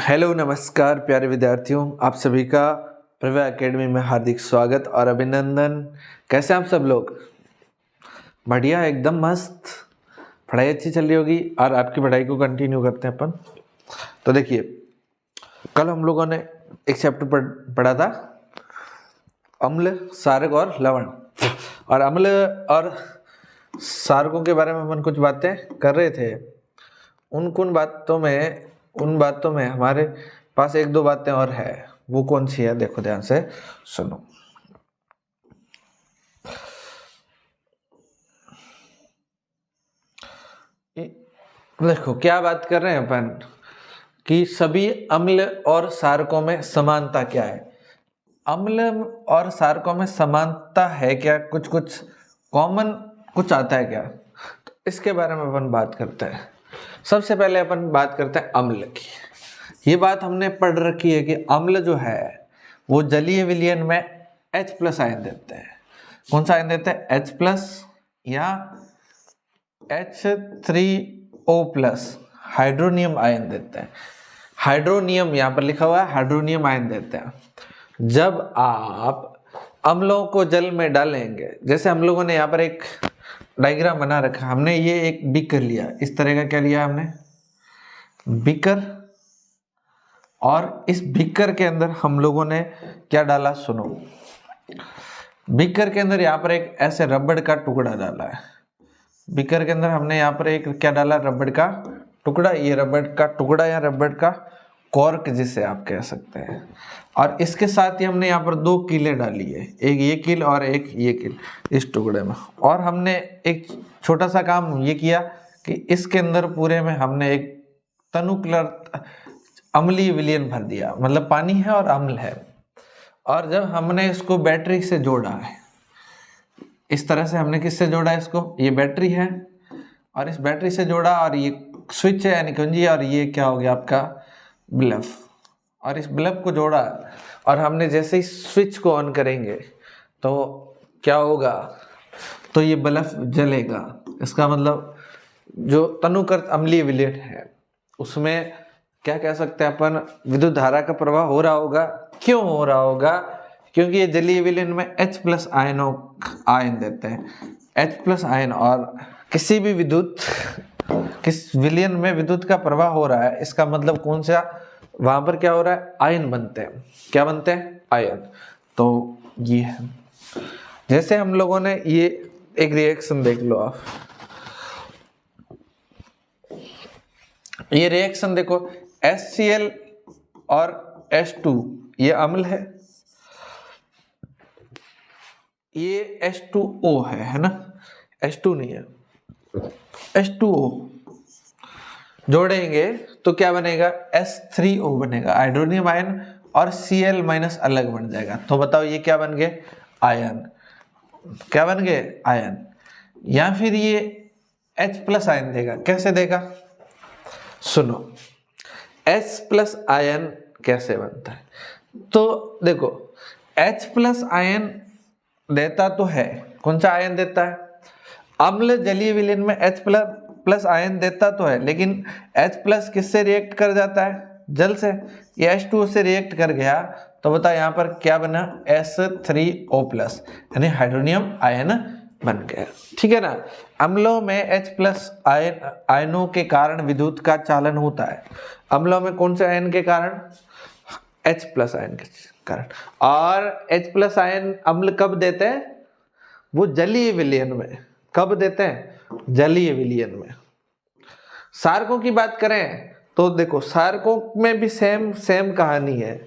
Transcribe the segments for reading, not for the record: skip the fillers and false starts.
Hello नमस्कार प्यारे विद्यार्थियों, आप सभी का प्रभा एकेडमी में हार्दिक स्वागत और अभिनंदन। कैसे आप सब लोग? बढ़िया, एकदम मस्त। पढ़ाई अच्छी चल रही होगी और आपकी पढ़ाई को कंटिन्यू करते हैं अपन। तो देखिए, कल हम लोगों ने एक चैप्टर पढ़ा था अम्ल, क्षारक और लवण। और अम्ल और क्षारकों के बारे में अपन कुछ बातें कर रहे थे। उन बातों में हमारे पास एक दो बातें और है। वो कौन सी है? देखो ध्यान से सुनो। देखो क्या बात कर रहे हैं अपन कि सभी अम्ल और क्षारकों में समानता क्या है। अम्ल और क्षारकों में समानता है क्या? कुछ कुछ कॉमन कुछ आता है क्या? तो इसके बारे में अपन बात करते हैं। सबसे पहले अपन बात करते हैं अम्ल की। ये बात हमने पढ़ रखी है कि अम्ल जो है वो जलीय विलयन में H+ आयन देते हैं। कौन सा आयन देते हैं? H+ या H3O+ हाइड्रोनियम आयन देते हैं। हाइड्रोनियम यहाँ पर लिखा हुआ है, हाइड्रोनियम आयन देते हैं। जब आप अम्लों को जल में डालेंगे, जैसे हम लोगों ने यहाँ पर एक डायग्राम बना रखा, हमने ये एक बीकर लिया, इस तरह का क्या लिया हमने? बीकर। और इस बीकर के अंदर हम लोगों ने क्या डाला? सुनो, बीकर के अंदर यहाँ पर एक ऐसे रबड़ का टुकड़ा डाला है। बीकर के अंदर हमने यहाँ पर एक क्या डाला? रबड़ का टुकड़ा। ये रबड़ का टुकड़ा या रबड़ का कॉर्क जिसे आप कह सकते हैं। और इसके साथ ही हमने यहाँ पर दो कीलें डाली है, एक ये कील और एक ये कील इस टुकड़े में। और हमने एक छोटा सा काम ये किया कि इसके अंदर पूरे में हमने एक तनुकलर अम्लीय विलयन भर दिया, मतलब पानी है और अम्ल है। और जब हमने इसको बैटरी से जोड़ा है, इस तरह से हमने किससे जोड़ा है इसको? ये बैटरी है और इस बैटरी से जोड़ा, और ये स्विच है यानी कुंजी, और ये क्या हो गया आपका? बल्ब। और इस बल्ब को जोड़ा और हमने जैसे ही स्विच को ऑन करेंगे तो क्या होगा? तो ये बल्ब जलेगा। इसका मतलब जो तनुकृत अम्लीय विलयन है उसमें क्या कह सकते हैं अपन? विद्युत धारा का प्रवाह हो रहा होगा। क्यों हो रहा होगा? क्योंकि ये जलीय विलयन में H+ आयन देते हैं। H+ आयन, और किसी भी किस विलयन में विद्युत का प्रवाह हो रहा है, इसका मतलब कौन सा? वहां पर क्या हो रहा है? आयन बनते हैं। क्या बनते हैं? आयन। तो ये है, जैसे हम लोगों ने ये एक रिएक्शन देख लो आप, ये रिएक्शन देखो, HCl और H2 ये अम्ल है, ये H2O है ना? H2 नहीं है, H2O जोड़ेंगे तो क्या बनेगा? H3O बनेगा, हाइड्रोनियम आयन, और Cl- अलग बन जाएगा। तो बताओ ये क्या बन गए? आयन। क्या बन गए? आयन। या फिर ये H+ आयन देगा। कैसे देगा? सुनो, H+ आयन कैसे बनता है? तो देखो, H+ आयन देता तो है, कौन सा आयन देता है? अम्ल जलीय विलयन में H+ आयन देता तो है, लेकिन H+ किससे रिएक्ट कर जाता है? जल से। ये H2O से रिएक्ट कर गया तो बता यहाँ पर क्या बना? H3O+ यानी हाइड्रोनियम आयन बन गया। ठीक है ना? अम्लों में H+ आयनों के कारण विद्युत का चालन होता है। अम्लों में कौन से आयन के कारण? H+ आयन के कारण। और H+ आयन अम्ल कब देते हैं? वो जलीय विलयन में। कब देते हैं? जलीय विलयन में। क्षारकों की बात करें तो देखो, क्षारकों में भी सेम कहानी है।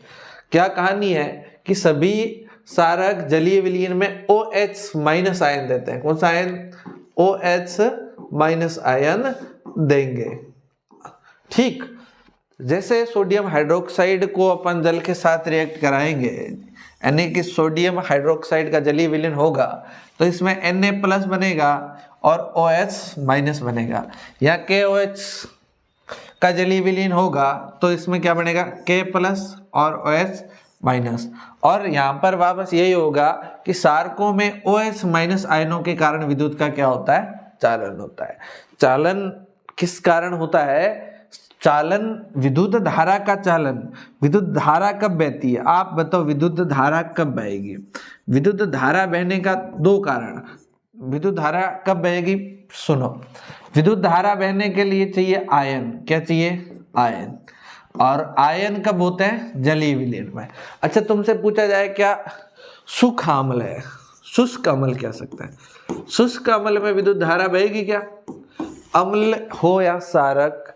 क्या कहानी है? कि सभी क्षारक जलीय विलयन में OH- आयन देते हैं। कौन सा आयन? OH- आयन देंगे। ठीक, जैसे सोडियम हाइड्रोक्साइड को अपन जल के साथ रिएक्ट कराएंगे, यानी कि सोडियम हाइड्रोक्साइड का जलीय विलयन होगा तो इसमें Na+ बनेगा और OH- बनेगा। या KOH का जलीय विलयन होगा तो इसमें क्या बनेगा? K+ और OH-। और यहाँ पर वापस यही होगा कि क्षारकों में OH- आयनों के कारण विद्युत का क्या होता है? चालन होता है। चालन किस कारण होता है? चालन, विद्युत धारा का चालन, विद्युत धारा कब बहती है? आप बताओ विद्युत धारा कब बहेगी? विद्युत धारा बहने का दो कारण। विद्युत धारा कब बहेगी? सुनो, विद्युत धारा बहने के लिए चाहिए आयन। क्या चाहिए? आयन। और आयन कब होते हैं? जलीय विलयन में। अच्छा, तुमसे पूछा जाए क्या शुष्क अम्ल है, शुष्क अम्ल कह सकते हैं, शुष्क अम्ल में विद्युत धारा बहेगी क्या? अम्ल हो या क्षारक,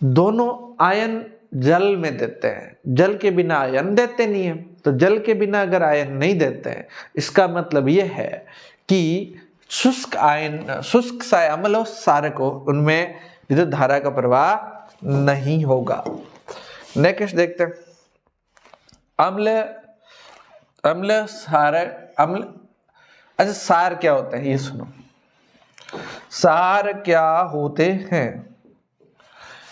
दोनों आयन जल में देते हैं, जल के बिना आयन देते नहीं है। तो जल के बिना अगर आयन नहीं देते हैं, इसका मतलब यह है कि शुष्क आयन, शुष्क अम्ल और क्षारक हो, उनमें विद्युत धारा का प्रवाह नहीं होगा। नेक्स्ट देखते हैं, अम्ल, अम्ल, क्षारक, अम्ल। अच्छा, क्षार क्या होता है ये सुनो, क्षार क्या होते हैं?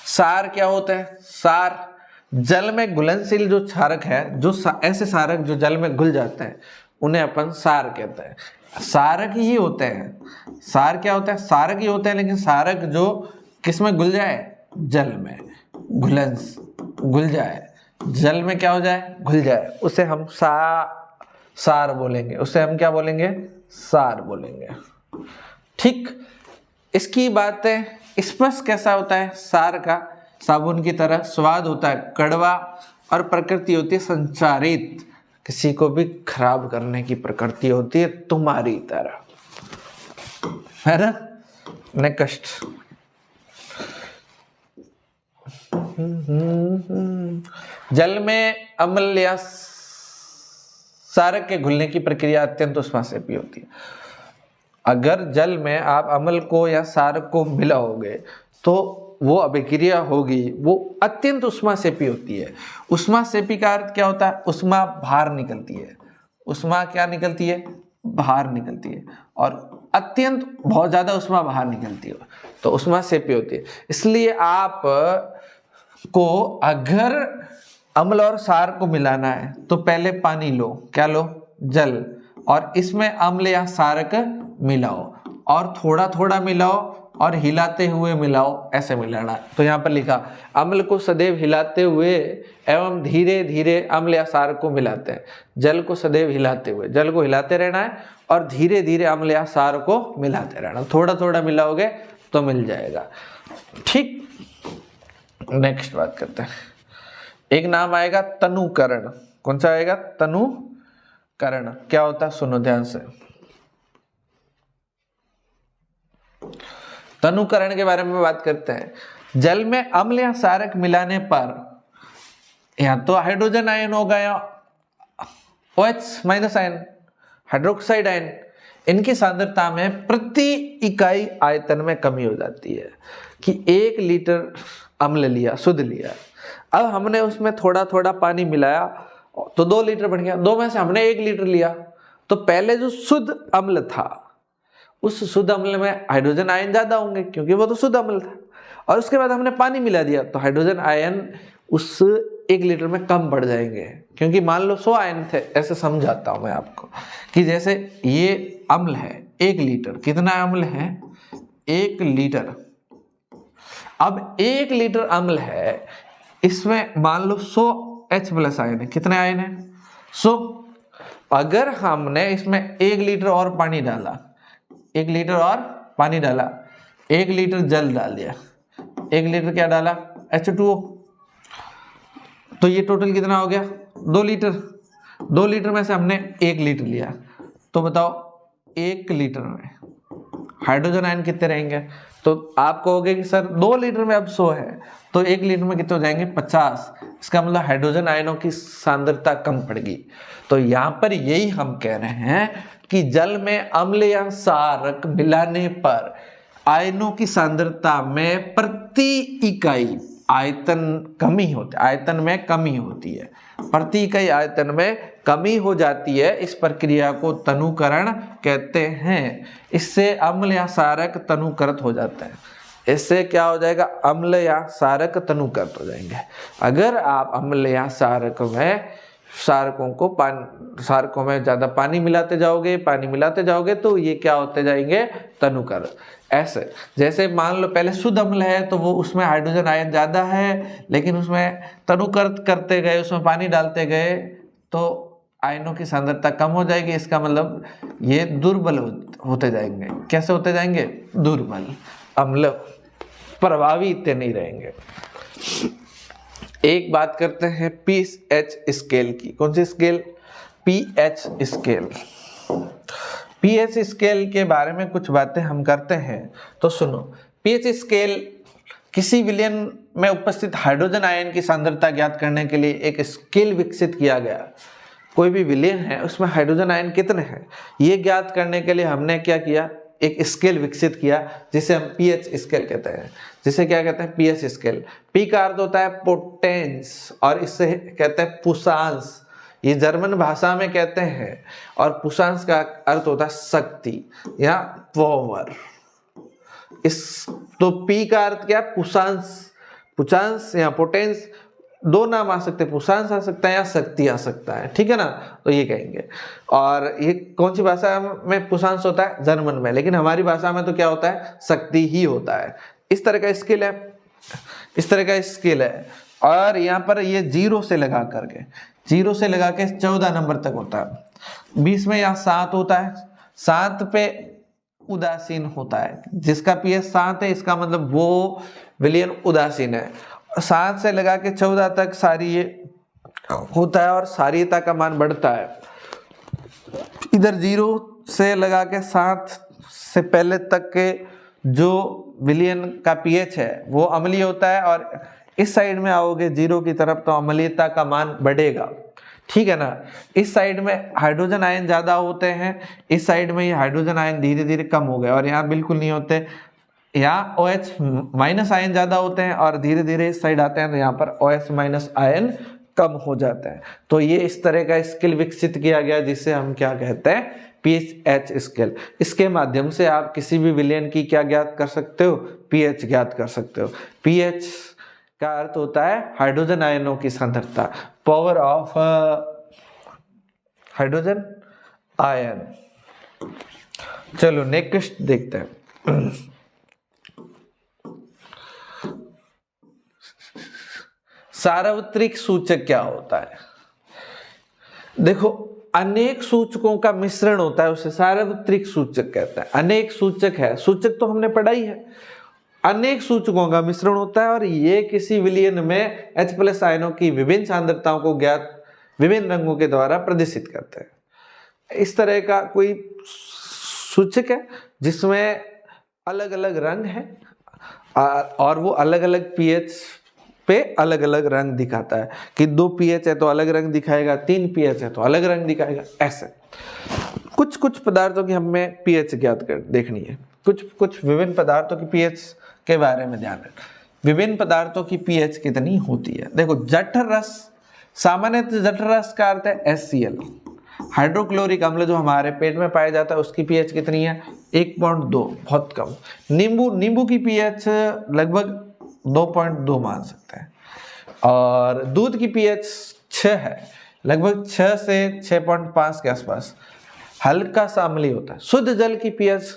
क्षार क्या होता है? क्षार जल में घुलनशील जो क्षारक है, जो ऐसे क्षारक जो जल में घुल जाते हैं, उन्हें अपन क्षार कहते हैं। क्षारक ही होते हैं। क्षार क्या होता है? क्षारक ही होते हैं, लेकिन क्षारक जो किस में घुल जाए? जल में घुल जाए, जल में क्या हो जाए? घुल जाए, उसे हम क्षार बोलेंगे। उसे हम क्या बोलेंगे? क्षार बोलेंगे। ठीक, इसकी बातें स्पष्ट कैसा होता है? क्षार का साबुन की तरह स्वाद होता है, कड़वा, और प्रकृति होती है संचारित, किसी को भी खराब करने की प्रकृति होती है, तुम्हारी तरह, है ना? नेक्स्ट, जल में अम्ल या क्षारक के घुलने की प्रक्रिया अत्यंत उष्माक्षेपी होती है। अगर जल में आप अम्ल को या क्षारक को मिलाओगे तो वो अभिक्रिया होगी, वो अत्यंत उष्माक्षेपी होती है। उष्माक्षेपी का अर्थ क्या होता है? उष्मा बाहर निकलती है। उष्मा क्या निकलती है? बाहर निकलती है। और अत्यंत बहुत ज्यादा उष्मा बाहर निकलती है, तो उष्माक्षेपी होती है। इसलिए आप को अगर अम्ल और क्षार को मिलाना है तो पहले पानी लो, क्या लो? जल, और इसमें अम्ल या क्षारक मिलाओ, और थोड़ा थोड़ा मिलाओ और हिलाते हुए मिलाओ, ऐसे मिलाना। तो यहाँ पर लिखा, अम्ल को सदैव हिलाते हुए एवं धीरे धीरे अम्ल या क्षारक को मिलाते हैं। जल को सदैव हिलाते हुए, जल को हिलाते रहना है और धीरे धीरे अम्ल या क्षारक को मिलाते रहना। थोड़ा थोड़ा मिलाओगे तो मिल जाएगा। ठीक, नेक्स्ट बात करते हैं। एक नाम आएगा तनुकरण। कौन सा आएगा? तनुकरण। क्या होता है? सुनो ध्यान से। तनुकरण के बारे में बात करते हैं। जल में अम्ल या क्षारक मिलाने पर या तो हाइड्रोजन आयन होगा या OH- आयन, हाइड्रोक्साइड आयन, इनकी सांद्रता में प्रति इकाई आयतन में कमी हो जाती है। कि 1 लीटर अम्ल लिया, शुद्ध लिया, अब हमने उसमें थोड़ा थोड़ा पानी मिलाया तो 2 लीटर बन गया। 2 में से हमने 1 लीटर लिया, तो पहले जो शुद्ध अम्ल था, उस शुद्ध अम्ल में हाइड्रोजन आयन ज्यादा होंगे क्योंकि वो तो शुद्ध अम्ल था, और उसके बाद हमने पानी मिला दिया तो हाइड्रोजन आयन उस 1 लीटर में कम पड़ जाएंगे, क्योंकि मान लो 100 आयन थे। ऐसे समझाता हूं मैं आपको कि जैसे ये अम्ल है 1 लीटर, कितना अम्ल है? 1 लीटर। अब 1 लीटर अम्ल है, इसमें मान लो 100 H+ आयन है। कितने आयन है? 100। अगर हमने इसमें 1 लीटर और पानी डाला, 1 लीटर और पानी डाला, 1 लीटर जल डाल दिया, 1 लीटर क्या डाला? H2O, तो ये टोटल कितना हो गया? 2 लीटर। 2 लीटर में से हमने 1 लीटर लिया, तो बताओ 1 लीटर में हाइड्रोजन आयन कितने रहेंगे? तो आप कहोगे कि सर 2 लीटर में अब 100 है, तो 1 लीटर में कितने हो जाएंगे? 50। इसका मतलब हाइड्रोजन आयनों की सांद्रता कम पड़ेगी। तो यहाँ पर यही हम कह रहे हैं कि जल में अम्ल या क्षारक मिलाने पर आयनों की सांद्रता में प्रति इकाई आयतन कमी होती है, आयतन में कमी होती है, प्रति इकाई आयतन में कमी हो जाती है। इस प्रक्रिया को तनुकरण कहते हैं। इससे अम्ल या क्षारक तनुकृत हो जाते हैं। इससे क्या हो जाएगा? अम्ल या क्षारक तनुकृत हो जाएंगे। अगर आप अम्ल या क्षारक में क्षारकों में ज्यादा पानी मिलाते जाओगे तो ये क्या होते जाएंगे? तनुकृत। ऐसे जैसे मान लो पहले शुद्ध अम्ल है तो वो उसमें हाइड्रोजन आयन ज़्यादा है, लेकिन उसमें तनुकर्त करते गए, उसमें पानी डालते गए तो आयनों की सांद्रता कम हो जाएगी। इसका मतलब ये दुर्बल होते जाएंगे। कैसे होते जाएंगे? दुर्बल, अम्ल प्रभावी इतने नहीं रहेंगे। एक बात करते हैं पीएच स्केल की। कौन सी scale? PH scale. PH scale के बारे में कुछ बातें हम करते हैं तो सुनो। पीएच स्केल किसी विलयन में उपस्थित हाइड्रोजन आयन की सांद्रता ज्ञात करने के लिए एक स्केल विकसित किया गया। कोई भी विलयन है उसमें हाइड्रोजन आयन कितने हैं ये ज्ञात करने के लिए हमने क्या किया? एक स्केल विकसित किया जिसे हम पीएच स्केल कहते हैं। जिसे क्या कहते हैं? PH scale. पी का अर्थ होता है पोटेंस और इससे कहते हैं पुषांश, ये जर्मन भाषा में कहते हैं। और पुषांश का अर्थ होता है शक्ति या पावर। इस तो पी का अर्थ क्या? पुषांश। पुषांश या पोटेंस, दो नाम आ सकते हैं, पुषांश आ सकता है या शक्ति आ सकता है, ठीक है ना? तो ये कहेंगे। और ये कौन सी भाषा में पुषांश होता है? जर्मन में। लेकिन हमारी भाषा में तो क्या होता है? शक्ति ही होता है। इस तरह का स्केल है, इस तरह का स्केल है। और यहाँ पर ये 0 से लगा करके 0 से लगा के 14 नंबर तक होता है। 20 में यहाँ 7 होता है, 7 पे उदासीन होता है। जिसका पीएच 7 है इसका मतलब वो विलयन उदासीन है। 7 से लगा के 14 तक सारी होता है और सारीयता का मान बढ़ता है। इधर 0 से लगा के 7 से पहले तक के जो विलयन का पीएच है वो अम्लीय होता है, और इस साइड में आओगे 0 की तरफ तो अम्लीयता का मान बढ़ेगा, ठीक है ना? इस साइड में हाइड्रोजन आयन ज्यादा होते हैं, इस साइड में ये हाइड्रोजन आयन धीरे धीरे कम हो गए, और यहाँ बिल्कुल नहीं होते। यहाँ OH माइनस आयन ज्यादा होते हैं और धीरे धीरे इस साइड आते हैं तो यहाँ पर OH माइनस आयन कम हो जाता है। तो ये इस तरह का स्केल विकसित किया गया जिसे हम क्या कहते हैं? PH scale. इसके माध्यम से आप किसी भी विलयन की क्या ज्ञात कर सकते हो? पीएच ज्ञात कर सकते हो। पीएच का अर्थ होता है हाइड्रोजन आयनों की सांद्रता, पावर ऑफ हाइड्रोजन आयन। चलो नेक्स्ट देखते हैं। सार्वत्रिक सूचक क्या होता है? देखो, अनेक सूचकों का मिश्रण होता है, उसे सार्वत्रिक सूचक कहते हैं। अनेक सूचक है, सूचक तो हमने पढ़ा ही है। अनेक सूचकों का मिश्रण होता है और ये किसी विलयन में H+ आयनों की विभिन्न सांद्रताओं को ज्ञात विभिन्न रंगों के द्वारा प्रदर्शित करते हैं। इस तरह का कोई सूचक है जिसमें अलग अलग रंग है और वो अलग अलग पीएच पे अलग अलग रंग दिखाता है कि 2 पीएच है तो अलग रंग दिखाएगा, 3 पीएच है तो अलग रंग दिखाएगा। ऐसे कुछ पदार्थों की हमें पीएच ज्ञात कर देखनी है। कुछ विभिन्न पदार्थों की पीएच के बारे में ध्यान रखना। विभिन्न पदार्थों की पीएच कितनी होती है? देखो, जठर रस, सामान्यतः जठर रस का अर्थ है HCl। हाइड्रोक्लोरिक अम्ल जो हमारे पेट में पाया जाता है उसकी पीएच कितनी है? 1.2, बहुत कम। नींबू की पीएच लगभग 2.2 मान सकते हैं। और दूध की पीएच 6 है, लगभग 6 से 6.5 के आसपास, हल्का सा अम्लीय होता है। शुद्ध जल की पीएच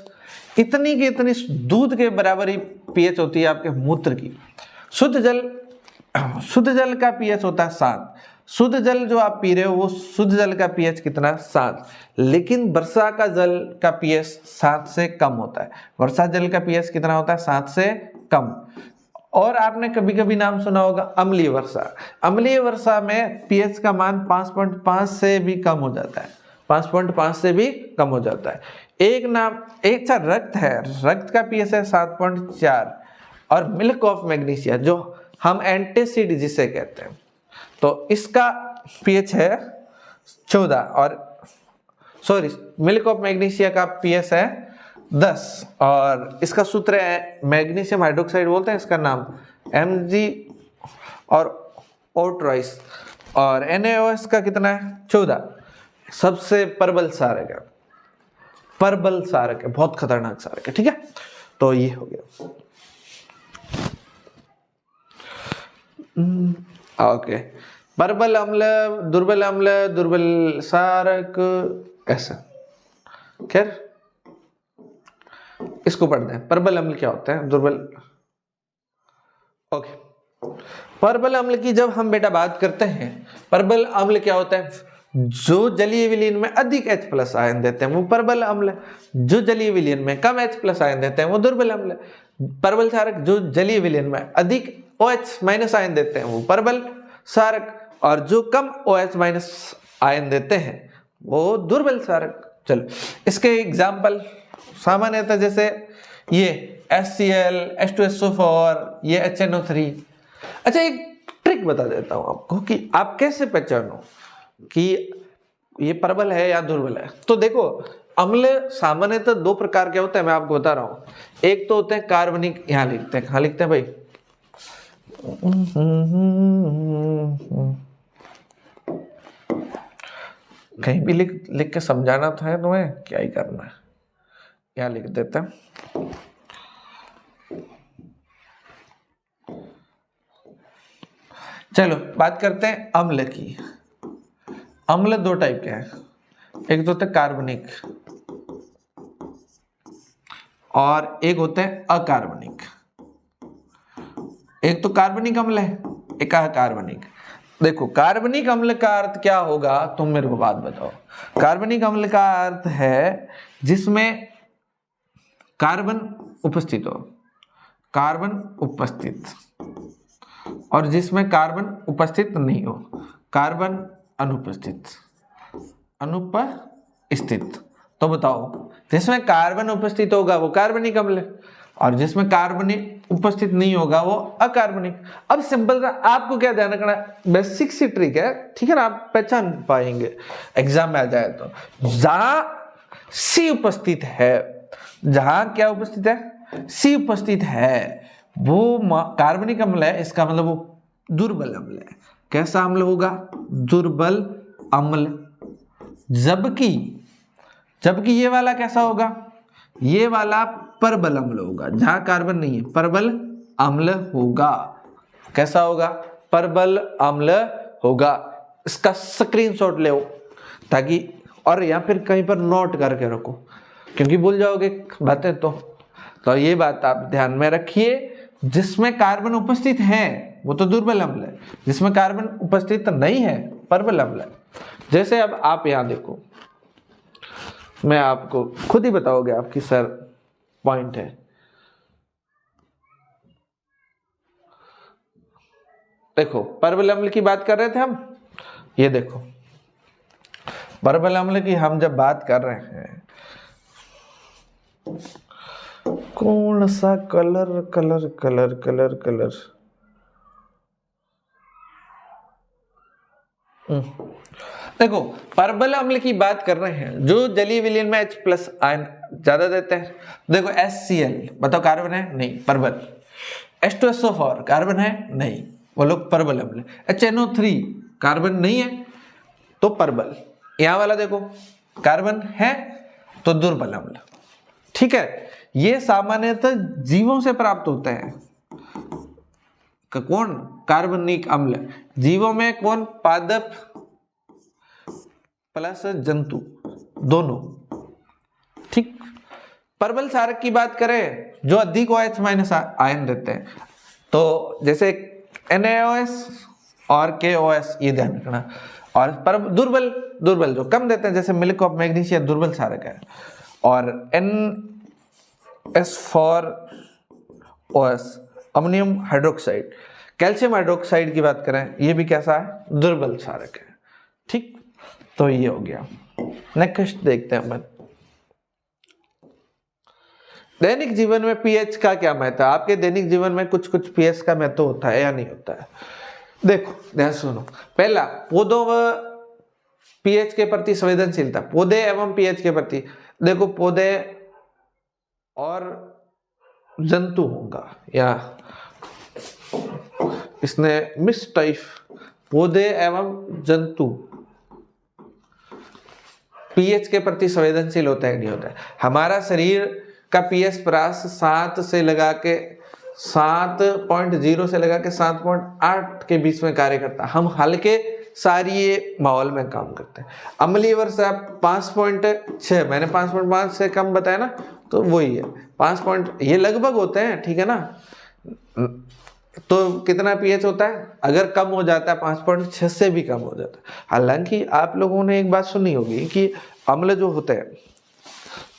इतनी की इतनी दूध के बराबर ही पीएच होती है आपके मूत्र की। शुद्ध जल का पीएच होता है 7। शुद्ध जल जो आप पी रहे हो वो शुद्ध जल का पीएच कितना? 7। लेकिन वर्षा का जल का पीएच 7 से कम होता है। वर्षा जल का पीएच कितना होता है? 7 से कम। और आपने कभी कभी नाम सुना होगा अम्लीय वर्षा। अम्लीय वर्षा में पीएच का मान 5.5 से भी कम हो जाता है, 5.5 से भी कम हो जाता है। एक रक्त है, रक्त का पीएच है 7.4। और मिल्क ऑफ मैग्नीशिया जो हम एंटासिड जिसे कहते हैं, तो इसका पीएच है 14। और सॉरी, मिल्क ऑफ मैग्नीशिया का पीएच है 10 और इसका सूत्र है मैग्नीशियम हाइड्रोक्साइड बोलते हैं इसका नाम, Mg और ओट्राइस। और NaOH का कितना है? 14। सबसे प्रबल सारक है, बहुत खतरनाक सारक है, ठीक है? तो ये हो गया। ओके, प्रबल अम्ल, दुर्बल सारक, ऐसा। खैर, इसको पढ़ते हैं, परबल अम्ल क्या होता है, दुर्बल। ओके, परबल अम्ल की जब हम बेटा बात करते हैं, परबल अम्ल क्या होता है, जो जलीय विलयन में अधिक H+ आयन देते हैं वो परबल अम्ल है, जो जलीय विलयन में कम H+ आयन देते हैं वो दुर्बल अम्ल है। परबल क्षारक जो जलीय विलयन में अधिक OH- आयन देते हैं वो परबल क्षारक, और जो कम OH- आयन देते हैं वो दुर्बल क्षारक। चलो इसके एग्जाम्पल सामान्यतः जैसे ये HCl, H2SO4, ये HNO3। अच्छा एक ट्रिक बता देता हूं आपको कि आप कैसे पहचानो कि ये परबल है या दुर्बल है। तो देखो अम्ल सामान्यतः दो प्रकार के होते हैं, मैं आपको बता रहा हूं। एक तो होते हैं कार्बनिक, यहां लिखते हैं, कहां लिखते हैं भाई, कहीं भी लिख के समझाना तो है तुम्हें, क्या ही करना है, यहां लिख देते हैं। चलो बात करते हैं अम्ल की। अम्ल दो टाइप के हैं, एक तो होता है कार्बनिक और एक होते हैं अकार्बनिक। एक तो कार्बनिक अम्ल है, एक अकार्बनिक। देखो कार्बनिक अम्ल का अर्थ क्या होगा, तुम मेरे को बात बताओ। कार्बनिक अम्ल का अर्थ है जिसमें कार्बन उपस्थित हो, कार्बन उपस्थित, और जिसमें कार्बन उपस्थित नहीं हो, कार्बन अनुपस्थित, अनुपस्थित। तो बताओ जिसमें कार्बन उपस्थित होगा वो कार्बनिक अम्ल है, और जिसमें कार्बन उपस्थित नहीं होगा वो अकार्बनिक। अब सिंपल सा आपको क्या ध्यान रखना है, बेसिक सी ट्रिक है, ठीक है ना, आप पहचान पाएंगे एग्जाम में आ जाए तो। जहां सी उपस्थित है, जहां क्या उपस्थित है, सी उपस्थित है, वो कार्बनिक अम्ल है, इसका मतलब वो दुर्बल अम्ल है। कैसा अम्ल होगा, दुर्बल अम्ल। जबकि ये वाला कैसा होगा, ये वाला परबल अम्ल होगा, जहां कार्बन नहीं है परबल अम्ल होगा। कैसा होगा, परबल अम्ल होगा। इसका स्क्रीनशॉट ले ताकि, और या फिर कहीं पर नोट करके रखो, क्योंकि भूल जाओगे बातें। तो ये बात आप ध्यान में रखिए, जिसमें कार्बन उपस्थित है वो तो दुर्बल अम्ल है, जिसमें कार्बन उपस्थित नहीं है परबल अम्ल है। जैसे अब आप यहां देखो, मैं आपको खुद ही बताओगे आपकी सर पॉइंट है। देखो परबल अम्ल की बात कर रहे थे हम, ये देखो परबल अम्ल की हम जब बात कर रहे हैं, कौन सा colour colour colour colour colour देखो परबल अम्ल की बात कर रहे हैं जो जलीय विलयन में H+ आयन ज्यादा देते हैं। देखो HCl बताओ कार्बन है, नहीं, परबल। H2SO4 कार्बन है, नहीं, वो लोग परबल अम्ल। HNO3 कार्बन नहीं है तो परबल। यहां वाला देखो कार्बन है तो दुर्बल अम्ल। ठीक है, ये सामान्यतः जीवों से प्राप्त होते हैं। कौन, कार्बनिक अम्ल जीवों में, कौन, पादप प्लस जंतु दोनों। ठीक, परबल क्षारक की बात करें जो अधिक OH- आयन देते हैं, तो जैसे NaOH और KOS, ये ध्यान रखना। और पर दुर्बल जो कम देते हैं, जैसे मिल्क ऑफ मैग्नीशिया दुर्बल क्षारक है। और NS4OS ammonium hydroxide, calcium hydroxide की बात करें, ये भी कैसा है, दुर्बल क्षारक है। ठीक, तो ये हो गया। नेक्स्ट देखते हैं अपन, दैनिक जीवन में पीएच का क्या महत्व है। आपके दैनिक जीवन में कुछ कुछ पीएच का महत्व होता है या नहीं होता है। देखो ध्यान सुनो, पहला पौधों व पीएच के प्रति संवेदनशीलता, पौधे एवं पीएच के प्रति। देखो पौधे और जंतु होगा, या इसने मिस टाइप, पौधे एवं जंतु पीएच के प्रति संवेदनशील होता है नहीं होता है। हमारा शरीर का पीएच प्रास 7 से लगा के 7.0 से लगा के 7.8 के बीच में कार्य करता है। हम हल्के सारी माहौल में काम करते हैं। अम्लीय वर्षा 5.6, मैंने 5.5 से कम बताया ना, तो वही है 5 पॉइंट, ये लगभग होते हैं, ठीक है ना। तो कितना पीएच होता है, अगर कम हो जाता है 5.6 से भी कम हो जाता है। हालांकि आप लोगों ने एक बात सुनी होगी कि अम्ल जो होते हैं,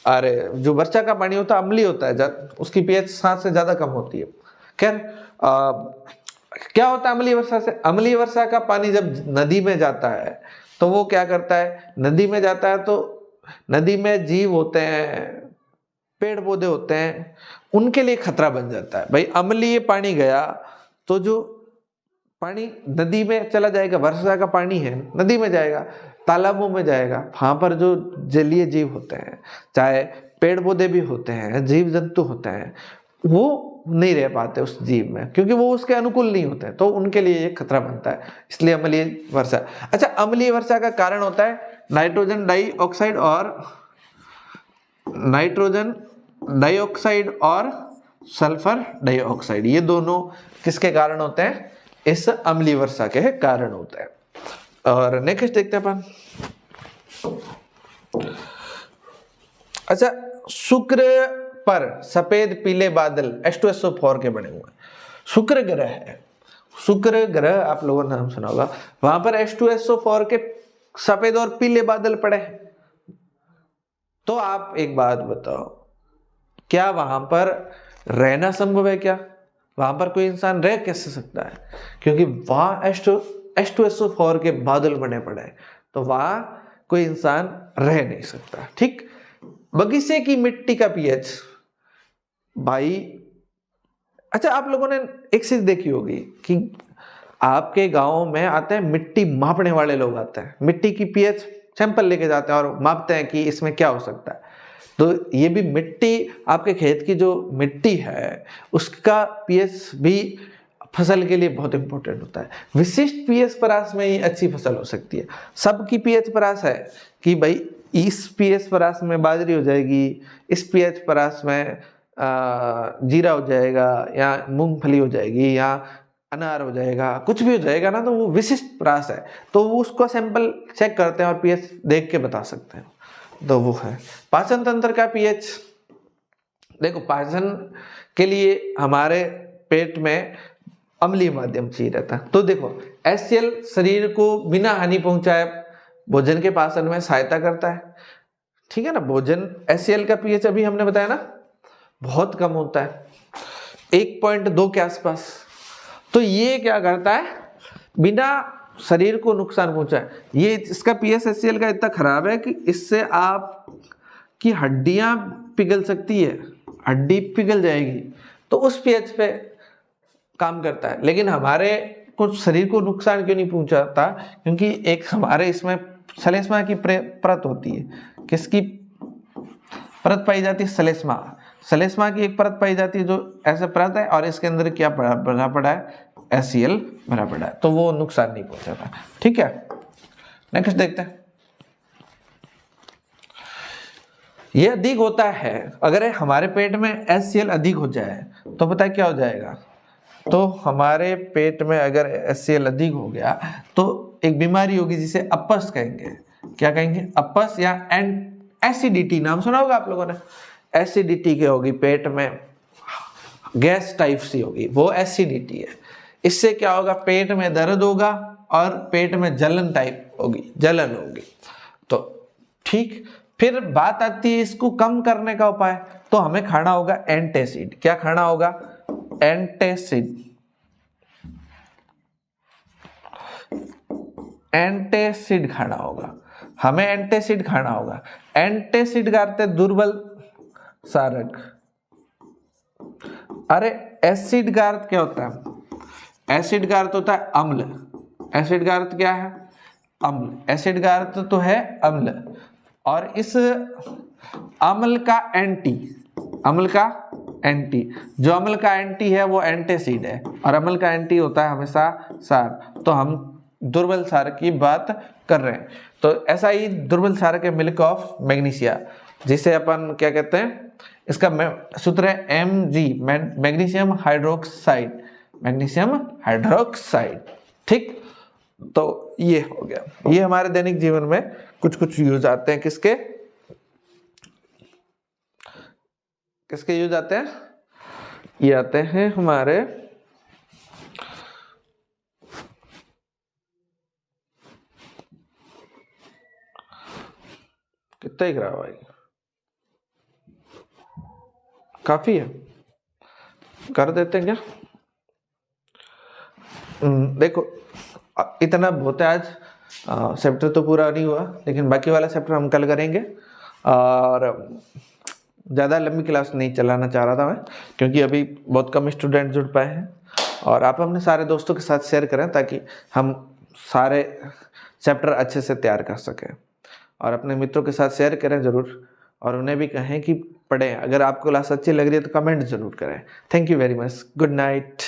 अरे जो वर्षा का पानी होता है अम्लीय होता है, उसकी पीएच 7 से ज्यादा कम होती है। खैर क्या होता है अम्लीय वर्षा से, अम्लीय वर्षा का पानी जब नदी में जाता है तो वो क्या करता है, नदी में जाता है तो नदी में जीव होते हैं, पेड़ पौधे होते हैं, उनके लिए खतरा बन जाता है। भाई अम्लीय पानी गया तो जो पानी नदी में चला जाएगा, वर्षा का पानी है नदी में जाएगा, तालाबों में जाएगा, वहां पर जो जलीय जीव होते हैं, चाहे पेड़ पौधे भी होते हैं, जीव जंतु होते हैं, वो नहीं रह पाते उस जीव में, क्योंकि वो उसके अनुकूल नहीं होते, तो उनके लिए ये खतरा बनता है, इसलिए अम्लीय वर्षा। अच्छा, अम्लीय वर्षा का कारण होता है नाइट्रोजन डाइऑक्साइड और सल्फर डाइऑक्साइड, ये दोनों किसके कारण होते हैं, इस अम्लीय वर्षा के कारण होते हैं। और नेक्स्ट देखते हैं अपन। अच्छा, शुक्र पर सफेद पीले बादल H2SO4 के बने हुए हैं। शुक्र ग्रह है, शुक्र ग्रह आप लोगों ने नाम सुना होगा, वहां पर H2SO4 के सफेद और पीले बादल पड़े हैं। तो आप एक बात बताओ, क्या वहां पर रहना संभव है? क्या वहां पर कोई इंसान रह कैसे सकता है? क्योंकि वहां H2SO4 के बादल बने पड़े हैं, तो वहां कोई इंसान रह नहीं सकता। ठीक, बगीचे की मिट्टी का पीएच भाई, अच्छा आप लोगों ने एक चीज देखी होगी कि आपके गांव में आते हैं मिट्टी मापने वाले लोग, आते हैं मिट्टी की पीएच सैंपल लेके जाते हैं और मापते हैं कि इसमें क्या हो सकता है। तो ये भी मिट्टी, आपके खेत की जो मिट्टी है उसका पीएच भी फसल के लिए बहुत इंपॉर्टेंट होता है। विशिष्ट पीएच परास में ही अच्छी फसल हो सकती है। सबकी पीएच परास है कि भाई इस पीएच परास में बाजरी हो जाएगी, इस पीएच परास में जीरा हो जाएगा, या मूंगफली हो जाएगी, या अनार हो जाएगा, कुछ भी हो जाएगा ना, तो वो विशिष्ट परास है, तो वो उसको सैंपल चेक करते हैं और पीएच देख के बता सकते हैं। तो वो है पाचन तंत्र का पीएच। देखो, पाचन के लिए हमारे पेट में अम्लीय माध्यम चाहिए रहता है। तो देखो, HCl शरीर को बिना हानि पहुंचाए भोजन के पाचन में सहायता करता है, ठीक है ना। भोजन HCl का पीएच अभी हमने बताया ना बहुत कम होता है, 1.2 के आसपास। तो ये क्या करता है, बिना शरीर को नुकसान पहुंचाए, ये इसका पीएच HCl का इतना खराब है कि इससे आप की हड्डियां पिघल सकती है, हड्डी पिघल जाएगी, तो उस पीएच पे काम करता है। लेकिन हमारे को शरीर को नुकसान क्यों नहीं पहुंचाता? क्योंकि एक हमारे इसमें श्लेष्मा की परत होती है। किसकी परत पाई जाती है? श्लेष्मा की एक परत पाई जाती है जो ऐसे परत है, और इसके अंदर क्या भरा पड़ा है? HCl भरा पड़ा है, तो वो नुकसान नहीं पहुंचाता। ठीक है, नेक्स्ट देखते हैं। ये अधिक होता है, अगर हमारे पेट में HCl अधिक हो जाए तो पता है क्या हो जाएगा? तो हमारे पेट में अगर HCl अधिक हो गया तो एक बीमारी होगी जिसे अपस कहेंगे। क्या कहेंगे? अपस, या एसिडिटी, नाम सुना होगा आप लोगों ने। एसिडिटी क्या होगी? पेट में गैस टाइप सी होगी, वो एसिडिटी है। इससे क्या होगा? पेट में दर्द होगा और पेट में जलन टाइप होगी, जलन होगी। तो ठीक, फिर बात आती है इसको कम करने का उपाय, तो हमें खाना होगा एंटासिड। क्या खाना होगा? एंटासिड। एंटासिड खाना होगा, हमें एंटासिड खाना होगा। एंटासिड का अर्थ है दुर्बल सारक। अरे एसिड का अर्थ क्या होता है? एसिड का अर्थ होता है अम्ल। एसिड का अर्थ क्या है? अम्ल। एसिड का अर्थ तो है अम्ल, और इस अम्ल का एंटी, अम्ल का एंटी, जो अम्ल का एंटी है वो एंटासिड है, और अम्ल का एंटी होता है हमेशा सार। तो हम दुर्बल सार की बात कर रहे हैं। तो ऐसा ही दुर्बल सार के मिल्क ऑफ मैग्नीशिया, जिसे अपन क्या कहते हैं, इसका सूत्र है Mg, magnesium hydroxide, magnesium hydroxide. ठीक, तो ये हो गया। ये हमारे दैनिक जीवन में कुछ कुछ यूज आते हैं, किसके? किसके यूज आते हैं? ये आते हैं हमारे कितना ही खराब भाई, काफी है, कर देते हैं क्या? देखो इतना बहुत है आज। चैप्टर तो पूरा नहीं हुआ, लेकिन बाकी वाला चैप्टर हम कल करेंगे। और ज़्यादा लंबी क्लास नहीं चलाना चाह रहा था मैं, क्योंकि अभी बहुत कम स्टूडेंट जुड़ पाए हैं। और आप अपने सारे दोस्तों के साथ शेयर करें ताकि हम सारे चैप्टर अच्छे से तैयार कर सकें। और अपने मित्रों के साथ शेयर करें ज़रूर, और उन्हें भी कहें कि पढ़ें। अगर आपको क्लास अच्छी लग रही है तो कमेंट ज़रूर करें। Thank you very much. Good night.